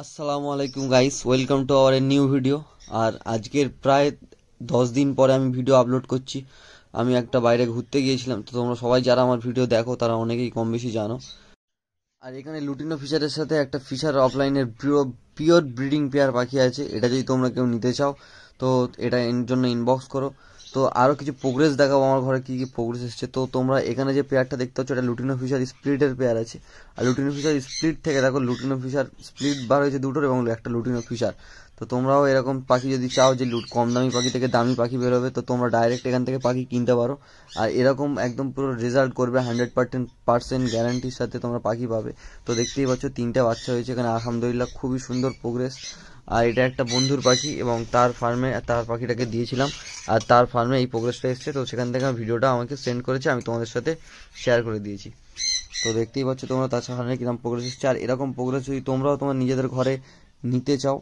আসসালামু আলাইকুম guys, welcome to our new video. আর আজকের প্রায় 10 দিন পরে আমি ভিডিও আপলোড করছি। আমি একটা বাইরে ঘুরতে গিয়েছিলাম, তো তোমরা সবাই যারা আমার ভিডিও দেখো তারা অনেকেই কম বেশি জানো। আর এখানে লুটিনো ফিশারের সাথে একটা ফিশার অফলাইনের পিওর ব্রিডিং পেয়ার পাখি আছে। এটা যদি তোমরা কেউ নিতে চাও তো এটা এর জন্য ইনবক্স করো। তো আরও কিছু প্রোগ্রেস দেখাবো আমার ঘরে কী কী প্রোগ্রেস এসছে। তো তোমরা এখানে যে পেয়ারটা দেখতে পাচ্ছ এটা লুটিনো ফিশার স্প্লিটের পেয়ার আছে। আর লুটিনো ফিশার স্প্লিট থেকে দেখো লুটিনো ফিশার স্প্লিট বার হয়েছে দুটোর এবং একটা লুটিনো ফিশার। তো তোমরাও এরকম পাখি যদি চাও যে কম দামি পাখি থেকে দামি পাখি বেরোবে, তো তোমরা ডাইরেক্ট এখান থেকে পাখি কিনতে পারো। আর এরকম একদম পুরো রেজাল্ট করবে 100% গ্যারান্টির সাথে তোমরা পাখি পাবে। তো দেখতেই পাচ্ছ 3টে বাচ্চা হয়েছে এখানে, আলহামদুলিল্লাহ খুবই সুন্দর প্রোগ্রেস। আর এটা একটা বন্ধুর পাখি এবং তার ফার্মে তার পাখিটাকে দিয়েছিলাম, আর তার ফার্মে এই প্রোগ্রেসটা এসছে। তো সেখান থেকে আমার ভিডিওটা আমাকে সেন্ড করেছে, আমি তোমাদের সাথে শেয়ার করে দিয়েছি। তো দেখতেই পাচ্ছ তোমরা তার সামনে কিরকম প্রোগ্রেস এসছে। আর এরকম প্রোগ্রেস যদি তোমরাও তোমার নিজেদের ঘরে নিতে চাও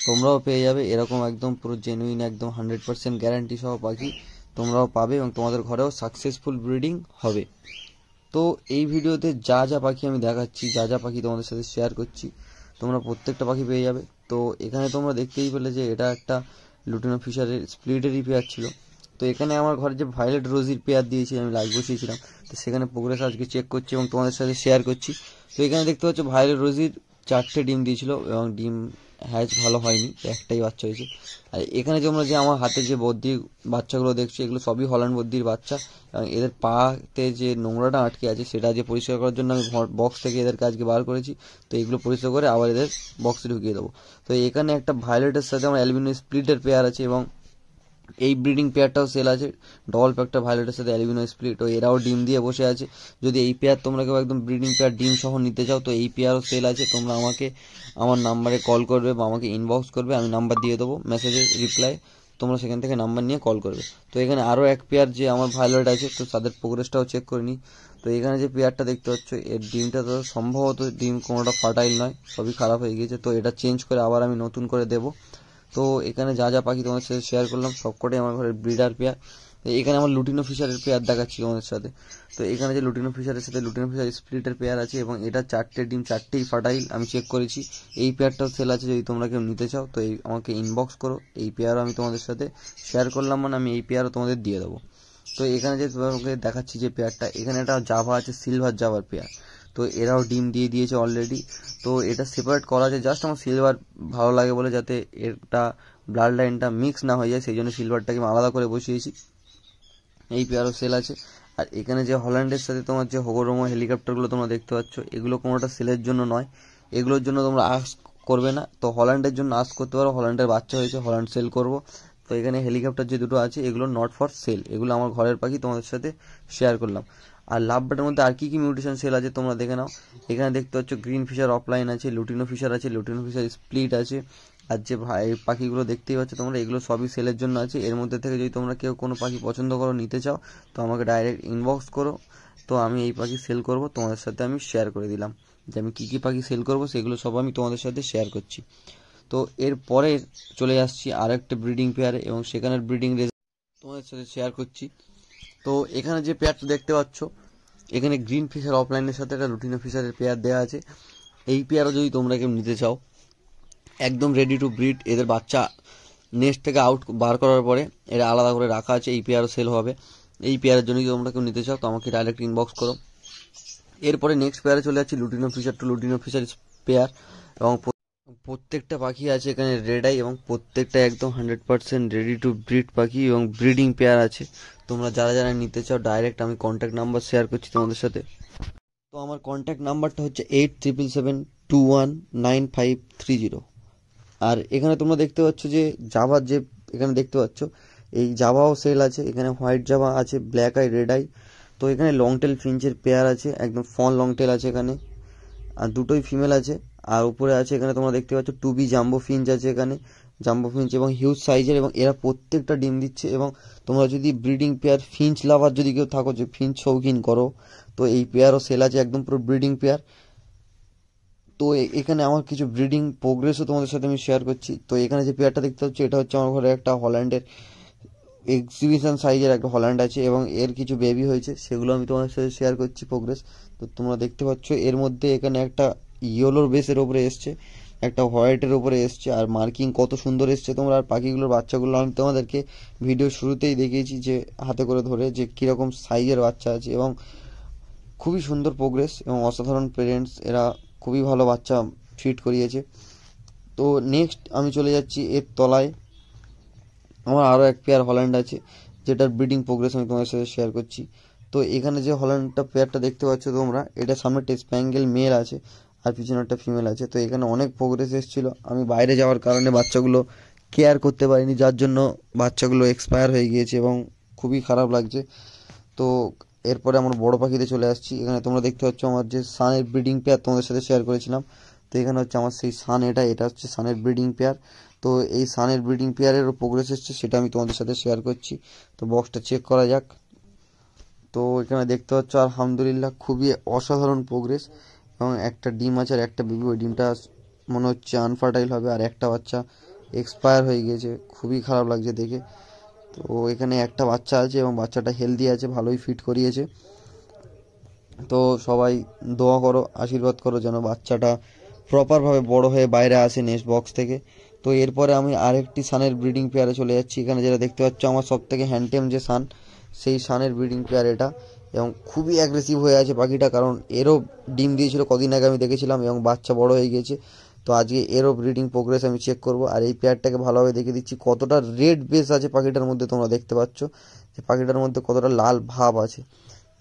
তোমরাও পেয়ে যাবে। এরকম একদম পুরো জেনুইন একদম 100% গ্যারান্টি সহ পাখি তোমরাও পাবে এবং তোমাদের ঘরেও সাকসেসফুল ব্রিডিং হবে। তো এই ভিডিওতে যা যা পাখি আমি দেখাচ্ছি, যা যা পাখি তোমাদের সাথে শেয়ার করছি, তোমরা প্রত্যেকটা পাখি পেয়ে যাবে। তো এখানে তোমরা দেখতেই পেলে যে এটা একটা লুটিনো ফিশারের স্প্লিটেরই পেয়ার ছিল। তো এখানে আমার ঘরে যে ভায়োলেট রোজির পেয়ার দিয়েছি আমি লাইভ বসিয়েছিলাম, তো সেখানে প্রোগ্রেস আজকে চেক করছি এবং তোমাদের সাথে শেয়ার করছি। তো এখানে দেখতে পাচ্ছ ভায়োলেট রোজির 4টে ডিম দিয়েছিল এবং ডিম হ্যাচ ভালো হয়নি, একটাই বাচ্চা হয়েছে। আর এখানে তোমরা যে আমার হাতে যে বদ্রির বাচ্চাগুলো দেখছো এগুলো সবই হল্যান্ড বদ্রির বাচ্চা। এবং এদের পাতে যে নোংরাটা আটকে আছে সেটা যে পরিষ্কার করার জন্য আমি বক্স থেকে এদেরকে আজকে বার করেছি। তো এইগুলো পরিষ্কার করে আবার এদের বক্সে ঢুকিয়ে দেবো। তো এখানে একটা ভায়োলেটের সাথে আমার অ্যালবিনো স্প্লিটের পেয়ার আছে এবং এই ব্রিডিং পেয়ারটাও সেল আছে। ডবল প্যাকটা ভায়োলেটের সাথে অ্যালবিনো স্প্লিট, ও এরাও ডিম দিয়ে বসে আছে। যদি এই পেয়ার তোমরা কেউ একদম ব্রিডিং পেয়ার ডিম সহ নিতে চাও তো এই পেয়ারও সেল আছে। তোমরা আমাকে আমার নাম্বারে কল করবে বা আমাকে ইনবক্স করবে, আমি নাম্বার দিয়ে দেবো মেসেজের রিপ্লাই, তোমরা সেখান থেকে নাম্বার নিয়ে কল করবে। তো এখানে আরও এক পেয়ার যে আমার ভায়োলেট আছে, তো তাদের প্রোগ্রেসটাও চেক করে নিই। তো এখানে যে পেয়ারটা দেখতে পাচ্ছ এর ডিমটা তো সম্ভবত ডিম কোনোটা ফার্টাইল নয়, সবই খারাপ হয়ে গিয়েছে। তো এটা চেঞ্জ করে আবার আমি নতুন করে দেবো। তো এখানে যা যা পাখি তোমাদের সাথে শেয়ার করলাম সবকটাই আমার ঘরের ব্রিডার পেয়ার। এখানে আমার লুটিনো ফিশারের পেয়ার দেখাচ্ছি তোমাদের সাথে। তো এখানে যে লুটিনো ফিশারের সাথে লুটিনো ফিশার স্প্লিটের পেয়ার আছে এবং এটা 4টে ডিম 4টেই ফার্টাইল, আমি চেক করেছি। এই পেয়ারটাও সেল আছে, যদি তোমরা কেউ নিতে চাও তো আমাকে ইনবক্স করো। এই পেয়ারও আমি তোমাদের সাথে শেয়ার করলাম, মানে আমি এই পেয়ারও তোমাদের দিয়ে দেবো। তো এখানে যে তোমাকে দেখাচ্ছি যে পেয়ারটা, এখানে একটা জাভা আছে সিলভার জাভার পেয়ার। তো এরাও ডিম দিয়ে দিয়েছে অলরেডি। তো এটা সেপারেট করা আছে, জাস্ট আমার সিলভার ভালো লাগে বলে, যাতে এটা ব্লাড লাইনটা মিক্স না হয়ে যায় সেই জন্য সিলভারটাকে আমি আলাদা করে বসিয়েছি। এই পেয়ারও সেল আছে। আর এখানে যে হল্যান্ডের সাথে তোমার যে হোগোরোমো হেলিকপ্টারগুলো তোমরা দেখতে পাচ্ছ এগুলো কোনোটা সেলের জন্য নয়, এগুলোর জন্য তোমরা আস্ক করবে না। তো হল্যান্ডের জন্য আস্ক করতে পারো, হল্যান্ডের বাচ্চা হয়েছে, হল্যান্ড সেল করব। তো এখানে হেলিকপ্টার যে দুটো আছে এগুলো নট ফর সেল, এগুলো আমার ঘরের পাখি তোমাদের সাথে শেয়ার করলাম। আর লাভ বার্ডের মধ্যে আর কি কি মিউটেশন সেল আছে তোমরা দেখে নাও। এখানে দেখতে পাচ্ছ গ্রিন ফিশার অফলাইন আছে, লুটিনো ফিশার আছে, লুটিনো ফিশার স্প্লিট আছে। আর যে পাখিগুলো দেখতেই পাচ্ছ তোমরা এগুলো সবই সেলের জন্য আছে। এর মধ্যে থেকে যদি তোমরা কেউ কোনো পাখি পছন্দ করো নিতে চাও তো আমাকে ডাইরেক্ট ইনবক্স করো, তো আমি এই পাখি সেল করব তোমাদের সাথে আমি শেয়ার করে দিলাম। যে আমি কী কী পাখি সেল করব সেগুলো সব আমি তোমাদের সাথে শেয়ার করছি। তো এরপরে চলে আসছি আর একটা ব্রিডিং পেয়ারে এবং সেখানের ব্রিডিং রেজাল্ট তোমাদের সাথে শেয়ার করছি। তো এখানে যে পেয়ারটা দেখতে পাচ্ছ এখানে গ্রিন ফিশার অফলাইনের সাথে একটা লুটিনো ফিশারের পেয়ার দেওয়া আছে। এই পেয়ারও যদি তোমরা কেউ নিতে চাও একদম রেডি টু ব্রিড, এদের বাচ্চা নেস্ট থেকে আউট বার করার পরে এটা আলাদা করে রাখা আছে, এই পেয়ারও সেল হবে। এই পেয়ারের জন্য যদি তোমরা কেউ নিতে চাও তো আমাকে ডাইরেক্ট ইনবক্স করো। এরপরে নেক্সট পেয়ারে চলে যাচ্ছি lutino Fischer to lutino Fischer pair এবং প্রত্যেকটা পাখি আছে এখানে রেড আই এবং প্রত্যেকটা একদম 100% রেডি টু ব্রিড পাখি এবং ব্রিডিং পেয়ার আছে। তোমরা যারা যারা নিতে চাও ডাইরেক্ট আমি কন্ট্যাক্ট নাম্বার শেয়ার করছি তোমাদের সাথে। তো আমার কন্ট্যাক্ট নাম্বারটা হচ্ছে 8777219530। আর এখানে তোমরা দেখতে পাচ্ছ যে জাভার যে এখানে দেখতে পাচ্ছ এই জাভাও সেল আছে। এখানে হোয়াইট জাভা আছে, ব্ল্যাক আই, রেড আই। তো এখানে লং টেল ফিঞ্চের পেয়ার আছে, একদম ফন লং টেল আছে এখানে, আর দুটোই ফিমেল আছে। আর উপরে আছে এখানে তোমরা দেখতে পাচ্ছ টুবি জাম্বো ফিঞ্চ আছে এখানে, জাম্বো ফিঞ্চ এবং হিউজ সাইজের, এবং এরা প্রত্যেকটা ডিম দিচ্ছে। এবং তোমরা যদি ব্রিডিং পেয়ার ফিঞ্চ লাভার যদি কেউ থাকো যে ফিঞ্চ শৌখিন করো তো এই পেয়ারও সেল আছে, একদম পুরো ব্রিডিং পেয়ার। তো এখানে আমার কিছু ব্রিডিং প্রোগ্রেসও তোমাদের সাথে আমি শেয়ার করছি। তো এখানে যে পেয়ারটা দেখতে পাচ্ছ এটা হচ্ছে আমার ঘরে একটা হল্যান্ডের এক্সিবিশন সাইজের একটা হল্যান্ড আছে এবং এর কিছু বেবি হয়েছে, সেগুলো আমি তোমাদের সাথে শেয়ার করছি প্রোগ্রেস। তো তোমরা দেখতে পাচ্ছ এর মধ্যে এখানে একটা ইয়েলোর বেসের ওপরে এসছে, একটা হোয়াইটের উপরে এসছে, আর মার্কিং কত সুন্দর এসছে তোমরা। আর পাখিগুলোর বাচ্চাগুলো আমি তোমাদেরকে ভিডিও শুরুতেই দেখিয়েছি যে হাতে করে ধরে যে কীরকম সাইজের বাচ্চা আছে, এবং খুবই সুন্দর প্রোগ্রেস এবং অসাধারণ পেরেন্টস, এরা খুবই ভালো বাচ্চা ফিট করিয়েছে। তো নেক্সট আমি চলে যাচ্ছি এর তলায়। আমার আরও এক পেয়ার হল্যান্ড আছে, যেটার ব্রিডিং প্রোগ্রেস আমি তোমাদের সাথে শেয়ার করছি। তো এখানে যে হল্যান্ডটা পেয়ারটা দেখতে পাচ্ছ তোমরা, এটা সামনে একটা স্প্যাঙ্গেল মেল আছে আর পিছনে একটা ফিমেল আছে। তো এখানে অনেক প্রোগ্রেস এসেছিলো, আমি বাইরে যাওয়ার কারণে বাচ্চাগুলো কেয়ার করতে পারিনি, যার জন্য বাচ্চাগুলো এক্সপায়ার হয়ে গিয়েছে এবং খুবই খারাপ লাগছে। তো এরপরে আমার বড় পাখিতে চলে আসছি। এখানে তোমরা দেখতে পাচ্ছ আমার যে সানের ব্রিডিং পেয়ার তোমাদের সাথে শেয়ার করেছিলাম। তো এখানে হচ্ছে আমার সেই সান, এটা হচ্ছে সানের ব্রিডিং পেয়ার। তো এই সানের ব্রিডিং পেয়ারেরও প্রোগ্রেস এসছে, সেটা আমি তোমাদের সাথে শেয়ার করছি। তো বক্সটা চেক করা যাক। তো এখানে দেখতে পাচ্ছ আলহামদুলিল্লাহ খুবই অসাধারণ প্রোগ্রেস, এবং একটা ডিম আছে আর একটা বেবি। ওই ডিমটা মনে হচ্ছে আনফার্টাইল হবে, আর একটা বাচ্চা এক্সপায়ার হয়ে গিয়েছে, খুবই খারাপ লাগছে দেখে। তো এখানে একটা বাচ্চা আছে এবং বাচ্চাটা হেলদি আছে, ভালোই ফিট করিয়েছে। তো সবাই দোয়া করো, আশীর্বাদ করো যেন বাচ্চাটা প্রপারভাবে বড় হয়ে বাইরে আসে নেক্সট বক্স থেকে। তো এরপরে আমি আরেকটি সানের ব্রিডিং পেয়ারে চলে যাচ্ছি। এখানে যেটা দেখতে পাচ্ছ আমার সব থেকে হ্যান্ডটেম যে সান, সেই সানের ব্রিডিং পেয়ার এটা, এবং খুবই অ্যাগ্রেসিভ হয়ে আছে পাখিটা, কারণ এরও ডিম দিয়েছিল কদিন আগে আমি দেখেছিলাম, এবং বাচ্চা বড় হয়ে গিয়েছে। তো আজকে এরও ব্রিডিং প্রোগ্রেস আমি চেক করব। আর এই পেয়ারটাকে ভালোভাবে দেখে দিচ্ছি কতটা রেড বেস আছে পাখিটার মধ্যে। তোমরা দেখতে পাচ্ছ যে পাখিটার মধ্যে কতটা লাল ভাব আছে।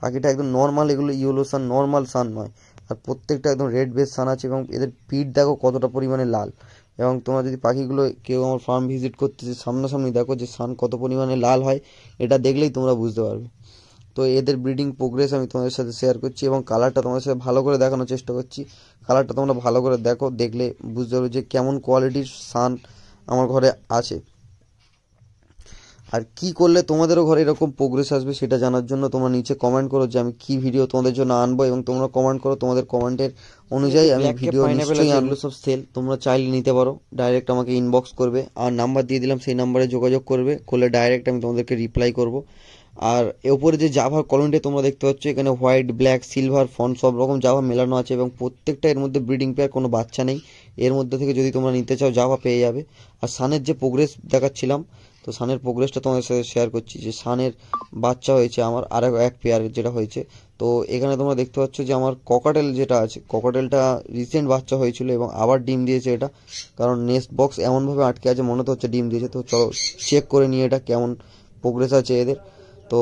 পাখিটা একদম নর্মাল, এগুলো ইয়েলো সান নর্মাল সান নয়, আর প্রত্যেকটা একদম রেড বেস সান আছে, এবং এদের পিঠ দেখো কতটা পরিমাণে লাল। এবং তোমরা যদি পাখিগুলো কেউ আমার ফার্ম ভিজিট করতেছে সামনাসামনি দেখো যে সান কত পরিমাণে লাল হয়, এটা দেখলেই তোমরা বুঝতে পারবে। তো এদের ব্রিডিং প্রোগ্রেস আমি তোমাদের সাথে শেয়ার করছি, এবং কালারটা তোমাদের সাথে ভালো করে দেখানোর চেষ্টা করছি। কালারটা তোমরা ভালো করে দেখো, দেখলে বুঝতে পারবে যে কেমন কোয়ালিটির সান আমার ঘরে আছে। আর কি করলে তোমাদেরও ঘরে এরকম প্রোগ্রেস আসবে সেটা জানার জন্য তোমরা নিচে কমেন্ট করো যে আমি কি ভিডিও তোমাদের জন্য আনবো, এবং তোমরা কমেন্ট করো, তোমাদের কমেন্টের অনুযায়ী আমি ভিডিও নিশ্চয়ই আনবো। এগুলো সব সেল, তোমরা চাইলে নিতে পারো, ডাইরেক্ট আমাকে ইনবক্স করবে, আর নাম্বার দিয়ে দিলাম, সেই নাম্বারে যোগাযোগ করবে, করলে ডাইরেক্ট আমি তোমাদেরকে রিপ্লাই করব। আর ওপরে যে জাভার কলোনিটা তোমরা দেখতে পাচ্ছ, এখানে হোয়াইট, ব্ল্যাক, সিলভার, ফন সব রকম জাভা মেলানো আছে, এবং প্রত্যেকটা এর মধ্যে ব্রিডিং পেয়ার, কোনো বাচ্চা নেই এর মধ্যে থেকে। যদি তোমরা নিতে চাও জাভা পেয়ে যাবে। আর সানের যে প্রোগ্রেস দেখাচ্ছিলাম, তো সানের প্রোগ্রেসটা তোমাদের সাথে শেয়ার করছি, যে সানের বাচ্চা হয়েছে আমার আর এক পেয়ারের যেটা হয়েছে। তো এখানে তোমরা দেখতে পাচ্ছ যে আমার ককাটেল যেটা আছে, ককাটেলটা রিসেন্ট বাচ্চা হয়েছিল এবং আবার ডিম দিয়েছে এটা, কারণ নেক্সট বক্স এমনভাবে আটকে আছে মনে তো হচ্ছে ডিম দিয়েছে। তো চলো চেক করে নিয়ে এটা কেমন প্রোগ্রেস আছে এদের। তো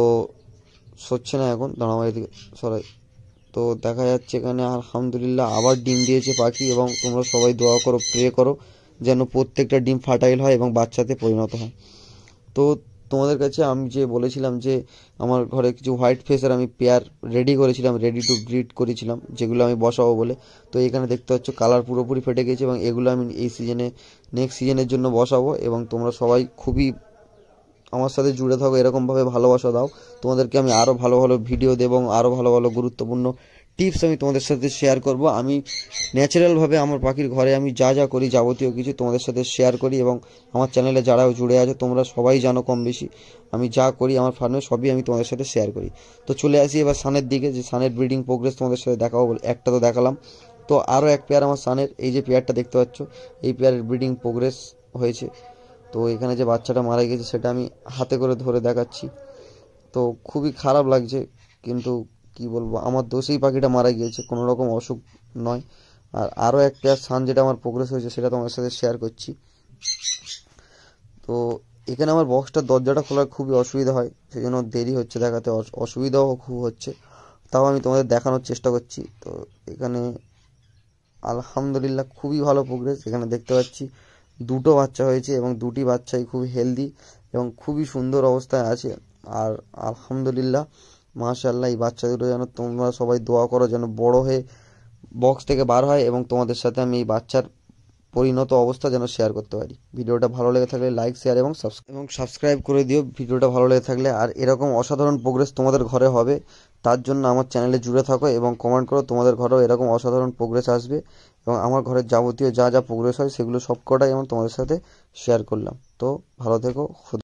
সচ্ছে না এখন, দাঁড়াও এদিকে সরাই। তো দেখা যাচ্ছে এখানে আলহামদুলিল্লাহ আবার ডিম দিয়েছে পাখি, এবং তোমরা সবাই দোয়া করো, প্রে করো যেন প্রত্যেকটা ডিম ফার্টাইল হয় এবং বাচ্চাতে পরিণত হয়। তো তোমাদের কাছে আমি যে বলেছিলাম যে আমার ঘরে কিছু হোয়াইট ফেসের আমি পেয়ার রেডি করেছিলাম, রেডি টু ব্রিড করেছিলাম, যেগুলো আমি বসাবো বলে। তো এখানে দেখতে পাচ্ছ কালার পুরোপুরি ফেটে গেছে, এবং এগুলো আমি এই সিজনে নেক্সট সিজনের জন্য বসাবো। এবং তোমরা সবাই খুবই আমার সাথে জুড়ে থাকো, এরকমভাবে ভালোবাসা দাও, তোমাদেরকে আমি আরও ভালো ভালো ভিডিও দেবো এবং আরও ভালো ভালো গুরুত্বপূর্ণ টিপস আমি তোমাদের সাথে শেয়ার করব। আমি ন্যাচারালভাবে আমার পাখির ঘরে আমি যা যা করি যাবতীয় কিছু তোমাদের সাথে শেয়ার করি, এবং আমার চ্যানেলে যারাও জুড়ে আছে তোমরা সবাই জানো কম বেশি আমি যা করি আমার ফার্মে সবই আমি তোমাদের সাথে শেয়ার করি। তো চলে আসি এবার সানের দিকে, যে সানের ব্রিডিং প্রোগ্রেস তোমাদের সাথে দেখাবো বলে একটা তো দেখালাম। তো আরও এক পেয়ার আমার সানের, এই যে পেয়ারটা দেখতে পাচ্ছ, এই পেয়ারের ব্রিডিং প্রোগ্রেস হয়েছে। তো এখানে যে বাচ্চাটা মারা গেছে সেটা আমি হাতে করে ধরে দেখাচ্ছি। তো খুবই খারাপ লাগছে, কিন্তু কি বলবো, আমার দোষেই পাখিটা মারা গিয়েছে, কোনো রকম অসুখ নয়। আর আরও এক পেয়ার সান যেটা আমার প্রোগ্রেস হয়েছে সেটা তোমার সাথে শেয়ার করছি। তো এখানে আমার বক্সটার দরজাটা খোলার খুবই অসুবিধা হয়, সেই জন্য দেরি হচ্ছে দেখাতে, অসুবিধাও খুব হচ্ছে, তাও আমি তোমাদের দেখানোর চেষ্টা করছি। তো এখানে আলহামদুলিল্লাহ খুবই ভালো প্রোগ্রেস। এখানে দেখতে পাচ্ছি দুটো বাচ্চা হয়েছে, এবং দুটি বাচ্চাই খুব হেলদি এবং খুবই সুন্দর অবস্থায় আছে। আর আলহামদুলিল্লাহ মাশাআল্লাহ, এই বাচ্চা দুটো যেন তোমরা সবাই দোয়া করো যেন বড় হয়ে বক্স থেকে বার হয়, এবং তোমাদের সাথে আমি এই বাচ্চার পরিণত অবস্থা যেন শেয়ার করতে পারি। ভিডিওটা ভালো লেগে থাকলে লাইক, শেয়ার এবং সাবস্ক্রাইব করে দিও ভিডিওটা ভালো লেগে থাকলে। আর এরকম অসাধারণ প্রোগ্রেস তোমাদের ঘরে হবে, তার জন্য আমার চ্যানেলে জুড়ে থাকো এবং কমেন্ট করো, তোমাদের ঘরেও এরকম অসাধারণ প্রোগ্রেস আসবে। এবং আমার ঘরের যাবতীয় যা যা প্রোগ্রেস হয় সেগুলো সবকটাই আমি তোমাদের সাথে শেয়ার করলাম। তো ভালো থেকো।